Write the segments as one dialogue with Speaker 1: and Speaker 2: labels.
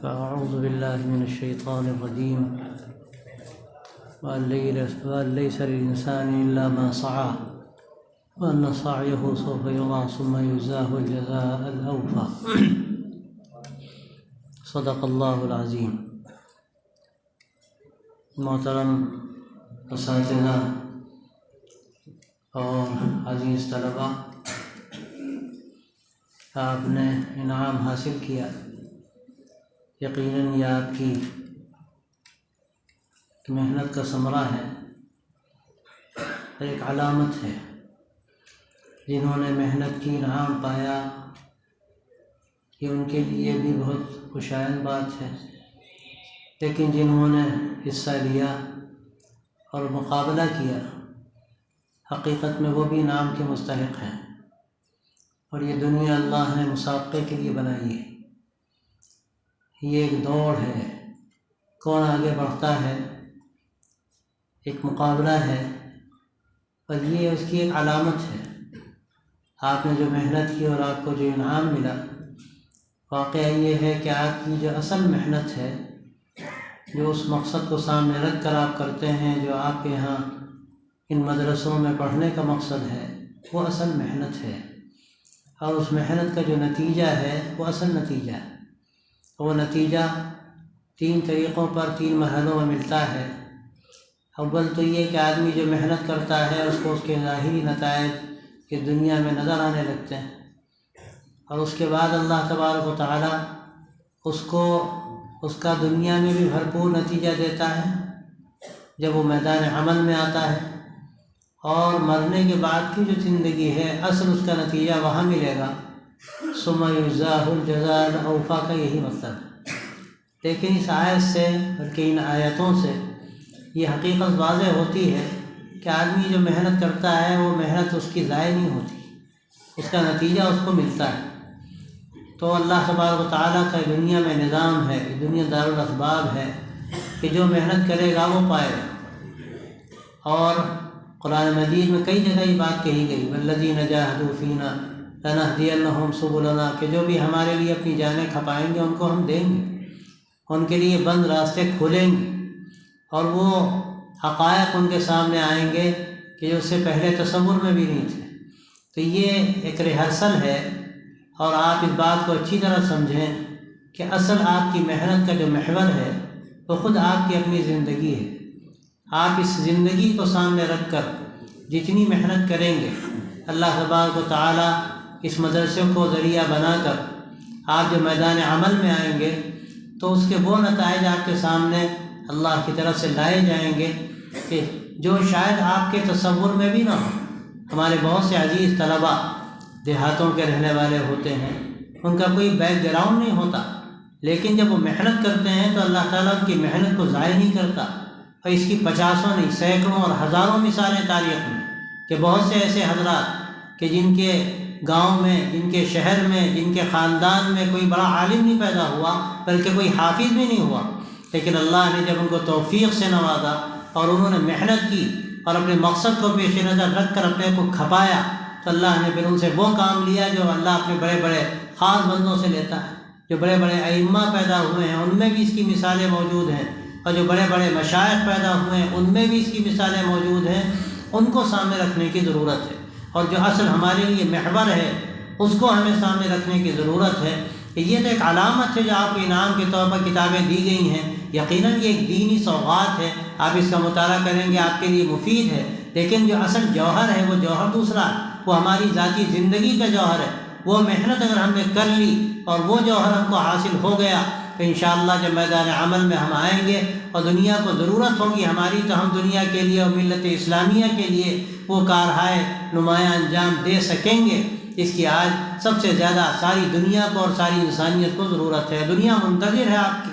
Speaker 1: أعوذ بالله من الشيطان الرجيم وأن ليس للإنسان إلا ما سعى وأن سعيه سوف يرى ثم يجزاه الجزاء الأوفى صدق اللہ العظیم۔ محترم اساتذہ اور عزیز طلباء، آپ نے انعام حاصل کیا، یقیناً یہ آپ کی محنت کا ثمرہ ہے، ایک علامت ہے۔ جنہوں نے محنت کی انعام پایا، یہ ان کے لیے بھی بہت خوشائن بات ہے، لیکن جنہوں نے حصہ لیا اور مقابلہ کیا، حقیقت میں وہ بھی انعام کے مستحق ہیں۔ اور یہ دنیا اللہ نے مسابقے کے لیے بنائی ہے، یہ ایک دوڑ ہے، کون آگے بڑھتا ہے، ایک مقابلہ ہے، اور یہ اس کی ایک علامت ہے۔ آپ نے جو محنت کی اور آپ کو جو انعام ملا، واقعہ یہ ہے کہ آپ کی جو اصل محنت ہے، جو اس مقصد کو سامنے رکھ کر آپ کرتے ہیں، جو آپ کے یہاں ان مدرسوں میں پڑھنے کا مقصد ہے، وہ اصل محنت ہے، اور اس محنت کا جو نتیجہ ہے وہ اصل نتیجہ ہے۔ وہ نتیجہ 3 طریقوں پر 3 مرحلوں میں ملتا ہے۔ اول تو یہ کہ آدمی جو محنت کرتا ہے اس کو اس کے ظاہری نتائج کہ دنیا میں نظر آنے لگتے ہیں، اور اس کے بعد اللہ تبارک و تعالی اس کو اس کا دنیا میں بھی بھرپور نتیجہ دیتا ہے جب وہ میدان عمل میں آتا ہے، اور مرنے کے بعد کی جو زندگی ہے اصل اس کا نتیجہ وہاں ملے گا۔ ثم یجزاہ الجزاء الاوفی کا یہی مطلب ہے۔ لیکن اس آیت سے بلکہ ان آیتوں سے یہ حقیقت واضح ہوتی ہے کہ آدمی جو محنت کرتا ہے وہ محنت اس کی ضائع نہیں ہوتی، اس کا نتیجہ اس کو ملتا ہے۔ تو اللہ تبارک و تعالیٰ کا دنیا میں نظام ہے، دنیا دارالاسباب ہے کہ جو محنت کرے گا وہ پائے گا۔ اور قرآن مجید میں کئی جگہ یہ بات کہی گئی، والذین جاہدوا فینا لنہدینہم سبلنا، کہ جو بھی ہمارے لیے اپنی جانیں کھپائیں گے ان کو ہم دیں گے، ان کے لیے بند راستے کھولیں گے، اور وہ حقائق ان کے سامنے آئیں گے کہ جو اس سے پہلے تصور میں بھی نہیں تھے۔ تو یہ ایک ریہرسل ہے، اور آپ اس بات کو اچھی طرح سمجھیں کہ اصل آپ کی محنت کا جو محور ہے وہ خود آپ کی اپنی زندگی ہے۔ آپ اس زندگی کو سامنے رکھ کر جتنی محنت کریں گے، اللہ تبارک و تعالیٰ اس مدرسے کو ذریعہ بنا کر آپ جو میدان عمل میں آئیں گے تو اس کے وہ نتائج آپ کے سامنے اللہ کی طرف سے لائے جائیں گے کہ جو شاید آپ کے تصور میں بھی نہ ہو۔ ہمارے بہت سے عزیز طلباء دیہاتوں کے رہنے والے ہوتے ہیں، ان کا کوئی بیک گراؤنڈ نہیں ہوتا، لیکن جب وہ محنت کرتے ہیں تو اللہ تعالیٰ ان کی محنت کو ضائع نہیں کرتا۔ اور اس کی 50 نہیں، سینکڑوں اور ہزاروں مثالیں تاریخ میں کہ بہت سے ایسے حضرات کہ جن کے گاؤں میں، جن کے شہر میں، جن کے خاندان میں کوئی بڑا عالم نہیں پیدا ہوا، بلکہ کوئی حافظ بھی نہیں ہوا، لیکن اللہ نے جب ان کو توفیق سے نوازا اور انہوں نے محنت کی اور اپنے مقصد کو پیش نظر رکھ کر اپنے کو کھپایا، تو اللہ نے پھر ان سے وہ کام لیا جو اللہ اپنے بڑے بڑے خاص بندوں سے لیتا ہے۔ جو بڑے بڑے ائمہ پیدا ہوئے ہیں ان میں بھی اس کی مثالیں موجود ہیں، اور جو بڑے بڑے مشائخ پیدا ہوئے ہیں ان میں بھی اس کی مثالیں موجود ہیں۔ ان کو سامنے رکھنے کی ضرورت ہے، اور جو اصل ہمارے لیے محور ہے اس کو ہمیں سامنے رکھنے کی ضرورت ہے کہ یہ تو ایک علامت ہے جو آپ کو انعام کے طور پر کتابیں دی گئی ہیں۔ یقیناً یہ ایک دینی سوغات ہے، آپ اس کا مطالعہ کریں گے آپ کے لیے مفید ہے، لیکن جو اصل جوہر ہے وہ جوہر دوسرا ہے، وہ ہماری ذاتی زندگی کا جوہر ہے۔ وہ محنت اگر ہم نے کر لی اور وہ جوہر ہم کو حاصل ہو گیا تو انشاءاللہ جب میدان عمل میں ہم آئیں گے اور دنیا کو ضرورت ہوگی ہماری، تو ہم دنیا کے لیے اور ملت اسلامیہ کے لیے وہ کارہائے نمایاں انجام دے سکیں گے۔ اس کی آج سب سے زیادہ ساری دنیا کو اور ساری انسانیت کو ضرورت ہے۔ دنیا منتظر ہے آپ کی،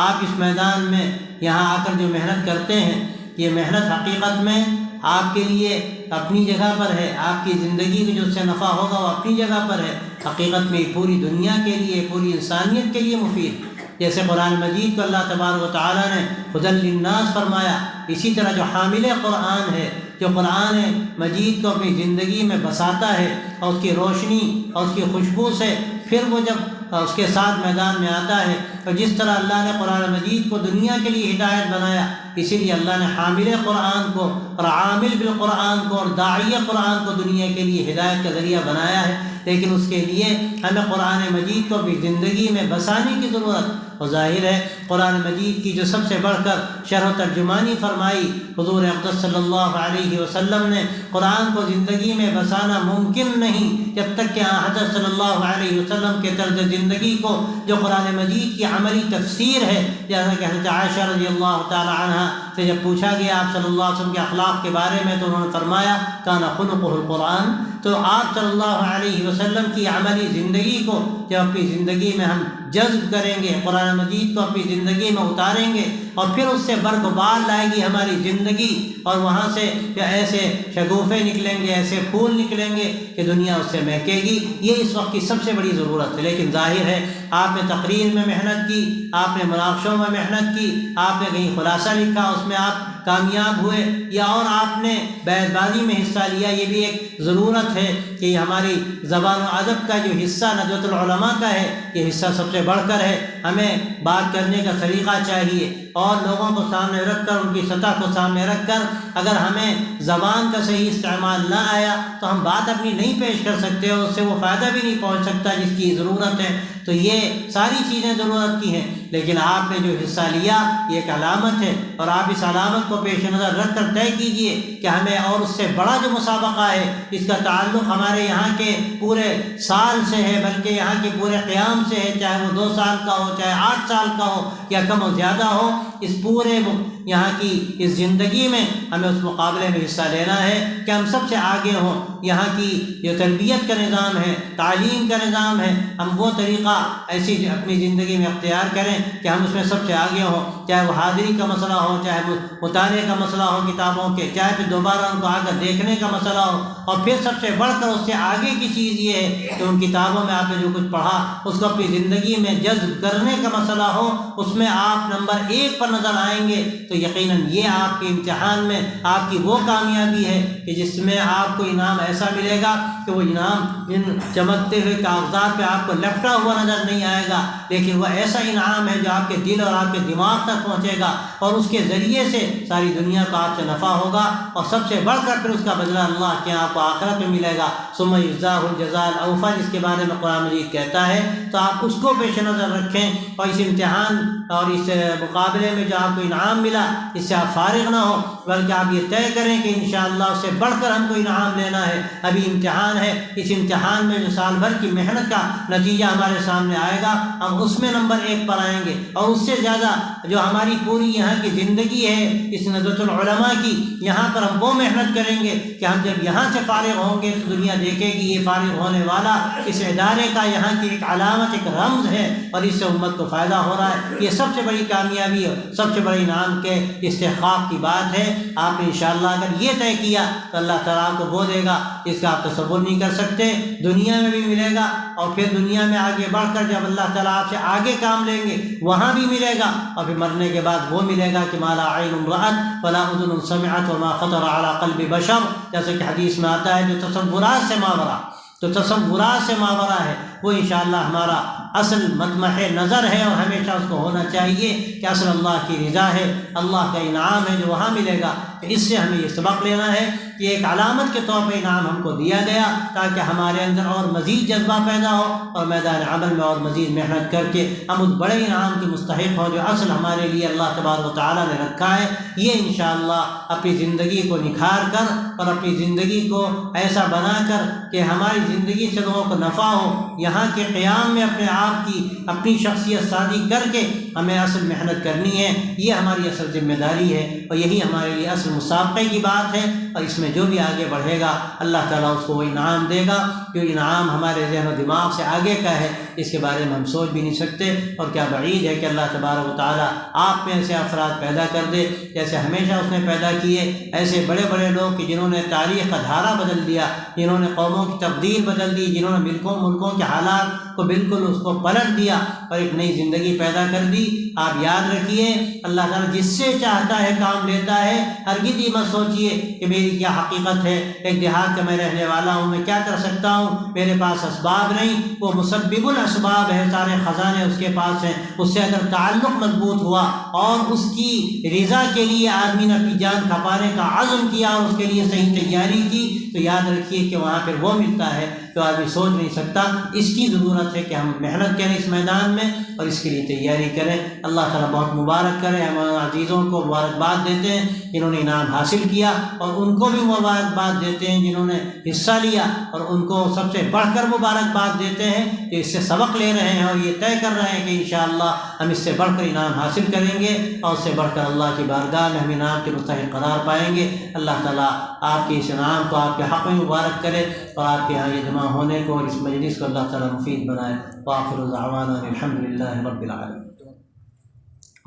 Speaker 1: آپ اس میدان میں یہاں آ کر جو محنت کرتے ہیں، یہ محنت حقیقت میں آپ کے لیے اپنی جگہ پر ہے، آپ کی زندگی میں جو اس سے نفع ہوگا وہ اپنی جگہ پر ہے، حقیقت میں پوری دنیا کے لیے، پوری انسانیت کے لیے مفید۔ جیسے قرآن مجید کو اللہ تبارک و تعالیٰ نے ہدی للناس فرمایا، اسی طرح جو حامل قرآن ہے، جو قرآن مجید کو اپنی زندگی میں بساتا ہے اور اس کی روشنی اور اس کی خوشبو سے پھر وہ جب اس کے ساتھ میدان میں آتا ہے۔ اور جس طرح اللہ نے قرآن مجید کو دنیا کے لیے ہدایت بنایا، اسی لیے اللہ نے حامل قرآن کو اور عامل بالقرآن کو اور داعی قرآن کو دنیا کے لیے ہدایت کا ذریعہ بنایا ہے۔ لیکن اس کے لیے ہمیں قرآن مجید کو اپنی زندگی میں بسانے کی ضرورت۔ اور ظاہر ہے قرآن مجید کی جو سب سے بڑھ کر شرح و ترجمانی فرمائی حضور اقدس صلی اللہ علیہ وسلم نے، قرآن کو زندگی میں بسانا ممکن نہیں جب تک کہ حضرت صلی اللہ علیہ وسلم کے طرز زندگی کو جو قرآن مجید کی عملی تفسیر ہے، جیسا کہ حضرت عائشہ رضی اللہ تعالی عنہ سے جب پوچھا گیا آپ صلی اللہ علیہ وسلم کے اخلاق کے بارے میں تو انہوں نے فرمایا کان خلقہ القرآن۔ تو آپ صلی اللہ علیہ وسلم کی عملی زندگی کو جب اپنی زندگی میں ہم جذب کریں گے، قرآن مجید کو اپنی زندگی میں اتاریں گے، اور پھر اس سے برق و بال لائے گی ہماری زندگی، اور وہاں سے ایسے شگوفے نکلیں گے، ایسے پھول نکلیں گے کہ دنیا اس سے مہکے گی۔ یہ اس وقت کی سب سے بڑی ضرورت ہے۔ لیکن ظاہر ہے آپ نے تقریر میں محنت کی، آپ نے مناقشوں میں محنت کی، آپ نے کہیں خلاصہ لکھا اس میں آپ کامیاب ہوئے، یا اور آپ نے بیت بازی میں حصہ لیا، یہ بھی ایک ضرورت ہے کہ یہ ہماری زبان و ادب کا جو حصہ ندوۃ العلماء کا ہے، یہ حصہ سب سے بڑھ کر ہے۔ ہمیں بات کرنے کا طریقہ چاہیے، اور لوگوں کو سامنے رکھ کر ان کی سطح کو سامنے رکھ کر اگر ہمیں زبان کا صحیح استعمال نہ آیا تو ہم بات اپنی نہیں پیش کر سکتے، اور اس سے وہ فائدہ بھی نہیں پہنچ سکتا جس کی ضرورت ہے۔ تو یہ ساری چیزیں ضرورت کی ہیں، لیکن آپ نے جو حصہ لیا یہ ایک علامت ہے، اور آپ اس علامت کو پیش نظر رکھ کر طے کیجئے کہ ہمیں اور اس سے بڑا جو مسابقہ ہے اس کا تعلق ہمارے یہاں کے پورے سال سے ہے، بلکہ یہاں کے پورے قیام سے ہے، چاہے وہ 2 سال کا ہو، چاہے 8 سال کا ہو، یا کم و زیادہ ہو۔ اس پورے یہاں کی اس زندگی میں ہمیں اس مقابلے میں حصہ لینا ہے کہ ہم سب سے آگے ہوں۔ یہاں کی جو تربیت کا نظام ہے، تعلیم کا نظام ہے، ہم وہ طریقہ ایسی اپنی زندگی میں اختیار کریں کہ ہم اس میں سب سے آگے ہوں، چاہے وہ حاضری کا مسئلہ ہو، چاہے مطالعے کا مسئلہ ہو کتابوں کے، چاہے پھر دوبارہ ان کو آ کر دیکھنے کا مسئلہ ہو، اور پھر سب سے بڑھ کر اس سے آگے کی چیز یہ ہے کہ ان کتابوں میں آپ نے جو کچھ پڑھا اس کو اپنی زندگی میں جذب کرنے کا مسئلہ ہو، اس میں آپ نمبر 1 پر نظر آئیں گے تو یقیناً یہ آپ کے امتحان میں آپ کی وہ کامیابی ہے کہ جس میں آپ کو انعام ایسا ملے گا کہ وہ انعام ان چمکتے ہوئے کاغذات پہ آپ کو لپٹا ہوا نظر نہیں آئے گا، لیکن وہ ایسا انعام ہے جو آپ کے دل اور آپ کے دماغ تک پہنچے گا، اور اس کے ذریعے سے ساری دنیا کو آپ سے نفع ہوگا، اور سب سے بڑھ کر پھر اس کا بدلہ اللہ کے آپ کو آخرت میں ملے گا۔ ثم یجزاہ الجزاء الاوفی جس کے بارے میں قرآن مجید کہتا ہے، تو آپ اس کو پیش نظر رکھیں، اور اس امتحان اور اس مقابلے میں جو آپ کو انعام ملا اس سے آپ فارغ نہ ہو، بلکہ آپ یہ طے کریں کہ انشاءاللہ اس سے بڑھ کر ہم کو انعام لینا ہے۔ ابھی امتحان ہے، اس امتحان میں جو سال بھر کی محنت کا نتیجہ ہمارے سامنے آئے گا ہم اس میں نمبر 1 پر آئیں گے، اور اس سے زیادہ جو ہماری پوری یہاں کی زندگی ہے اس ندوۃ العلماء کی، یہاں پر ہم وہ محنت کریں گے کہ ہم جب یہاں سے فارغ ہوں گے تو دنیا دیکھے گی یہ فارغ ہونے والا اس ادارے کا یہاں کی ایک علامت، ایک رمز ہے، اور اس سے امت کو فائدہ ہو رہا ہے۔ یہ سب سے بڑی کامیابی ہے، سب سے بڑے انعام کے استحقاق کی بات ہے۔ آپ نے انشاءاللہ اگر یہ طے کیا تو اللہ تعالیٰ آپ کو وہ دے گا اس کا آپ تصور نہیں کر سکتے، دنیا میں بھی ملے گا، اور پھر دنیا میں آگے بڑھ کر جب اللہ تعالیٰ آپ سے آگے کام لیں گے وہاں بھی ملے گا، اور پھر مرنے کے بعد وہ ملے گا کہ ما لا عین رأت ولا اذن سمعت وما خطر على قلب بشر، جیسے کہ حدیث میں آتا ہے جو تصورات سے ماورا، تو تصورات سے ماورا ہے وہ انشاءاللہ ہمارا اصل مطمح نظر ہے، اور ہمیشہ اس کو ہونا چاہیے کہ اصل اللہ کی رضا ہے، اللہ کا انعام ہے جو وہاں ملے گا۔ اس سے ہمیں یہ سبق لینا ہے کہ ایک علامت کے طور پر انعام ہم کو دیا گیا تاکہ ہمارے اندر اور مزید جذبہ پیدا ہو، اور میدان عمل میں اور مزید محنت کر کے ہم اس بڑے انعام کے مستحق ہوں جو اصل ہمارے لیے اللہ تبارک و تعالیٰ نے رکھا ہے۔ یہ انشاءاللہ اپنی زندگی کو نکھار کر اور اپنی زندگی کو ایسا بنا کر کہ ہماری زندگی سے لوگوں کو نفع ہو، یہاں کے قیام میں اپنے آپ کی اپنی شخصیت سازی کر کے ہمیں اصل محنت کرنی ہے، یہ ہماری اصل ذمہ داری ہے، اور یہی ہمارے لیے اصل مسابقے کی بات ہے۔ اور اس میں جو بھی آگے بڑھے گا اللہ تعالیٰ اس کو وہ انعام دے گا، جو انعام ہمارے ذہن و دماغ سے آگے کا ہے اس کے بارے میں ہم سوچ بھی نہیں سکتے، اور کیا بعید ہے کہ اللہ تبارک و تعالیٰ آپ میں ایسے افراد پیدا کر دے جیسے ہمیشہ اس نے پیدا کیے، ایسے بڑے بڑے لوگ کہ جنہوں نے تاریخ کا دھارا بدل دیا، جنہوں نے قوموں کی تقدیر بدل دی، جنہوں نے ملکوں کے حالات کو بالکل اس کو پلٹ دیا اور ایک نئی زندگی پیدا کر دی۔ آپ یاد رکھیے اللہ تعالیٰ جس سے چاہتا ہے کام لیتا ہے، ہرگز یہ مت سوچیے کہ میری میری کیا حقیقت ہے، ایک دیہات کا میں رہنے والا ہوں، میں کیا کر سکتا ہوں، میرے پاس اسباب نہیں، وہ مسبب الاسباب ہے، سارے خزانے اس کے پاس ہیں، اس سے اگر تعلق مضبوط ہوا اور اس کی رضا کے لیے آدمی نے اپنی جان کھپانے کا عزم کیا اور اس کے لیے صحیح تیاری کی، تو یاد رکھیے کہ وہاں پھر وہ ملتا ہے تو آدمی سوچ نہیں سکتا۔ اس کی ضرورت ہے کہ ہم محنت کریں اس میدان میں اور اس کے لیے تیاری کریں۔ اللہ تعالیٰ بہت مبارک کرے، ہم عزیزوں کو مبارکباد دیتے ہیں جنہوں نے انعام حاصل کیا، اور ان کو بھی مبارکباد دیتے ہیں جنہوں نے حصہ لیا، اور ان کو سب سے بڑھ کر مبارکباد دیتے ہیں کہ اس سے سبق لے رہے ہیں اور یہ طے کر رہے ہیں کہ انشاءاللہ ہم اس سے بڑھ کر انعام حاصل کریں گے اور اس سے بڑھ کر اللہ کی بارگاہ میں ہم انعام کے مستحق قرار پائیں گے۔ اللہ تعالیٰ آپ کے اس انعام کو آپ کے حق میں مبارک کرے اور آپ کے یہاں یہ جمع ہونے کو اور اس مجلس کو اللہ تعالیٰ مفید بنائے۔ وآخر دعوانا الحمدللہ رب العالمین۔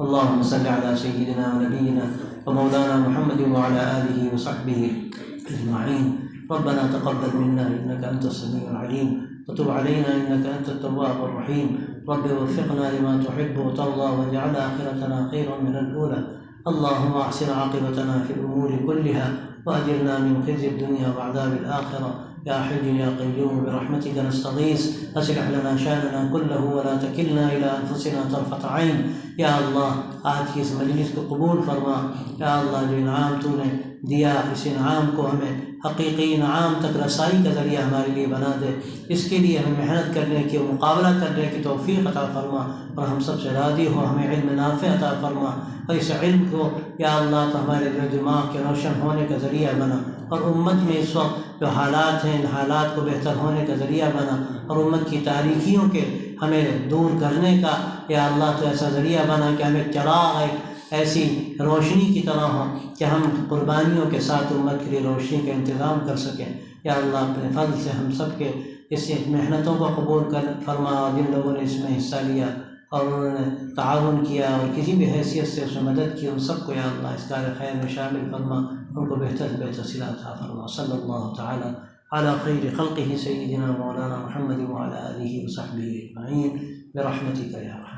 Speaker 1: اللهم صل على سيدنا ونبينا ومولانا محمد وعلى آله وصحبه أجمعين۔ ربنا تقبل منا إنك أنت السميع العليم وتب علينا إنك أنت التواب الرحيم۔ رب وفقنا لما تحب وترضى واجعل آخرتنا خيرا من الأولى۔ اللهم أحسن عاقبتنا في الأمور كلها وأجرنا من خزي الدنيا وعذاب الآخرة يا حي يا قيوم برحمتك نستغيث أصلح لنا شأننا كله ولا تكلنا إلى أنفسنا طرفة عين۔ یا اللہ آج کی اس مجلس کو قبول فرما، یا اللہ جو انعام تو نے دیا اس انعام کو ہمیں حقیقی انعام تک رسائی کا ذریعہ ہمارے لیے بنا دے، اس کے لیے ہمیں محنت کرنے کی اور مقابلہ کرنے کی توفیق عطا فرما، اور ہم سب سے راضی ہو، ہمیں علم نافع عطا فرما، اور اس علم کو یا اللہ تو ہمارے دماغ کے روشن ہونے کا ذریعہ بنا، اور امت میں اس وقت جو حالات ہیں ان حالات کو بہتر ہونے کا ذریعہ بنا، اور امت کی تاریکیوں کے ہمیں دور کرنے کا یا اللہ تو ایسا ذریعہ بنا کہ ہمیں چراغ ایک ایسی روشنی کی طرح ہو کہ ہم قربانیوں کے ساتھ امت کے لیے روشنی کا انتظام کر سکیں۔ یا اللہ اپنے فضل سے ہم سب کے اس محنتوں کو قبول کر فرما، اور جن لوگوں نے اس میں حصہ لیا اور انہوں نے تعاون کیا اور کسی بھی حیثیت سے اس میں مدد کی، ان سب کو یا اللہ اس کار خیر میں شامل فرما، ان کو بہتر سے بہتر صلہ عطا فرما۔ صلی اللہ تعالی على خير خلقه سيدنا مولانا محمد وعلى آله وصحبه أجمعين برحمتك يا رحمن۔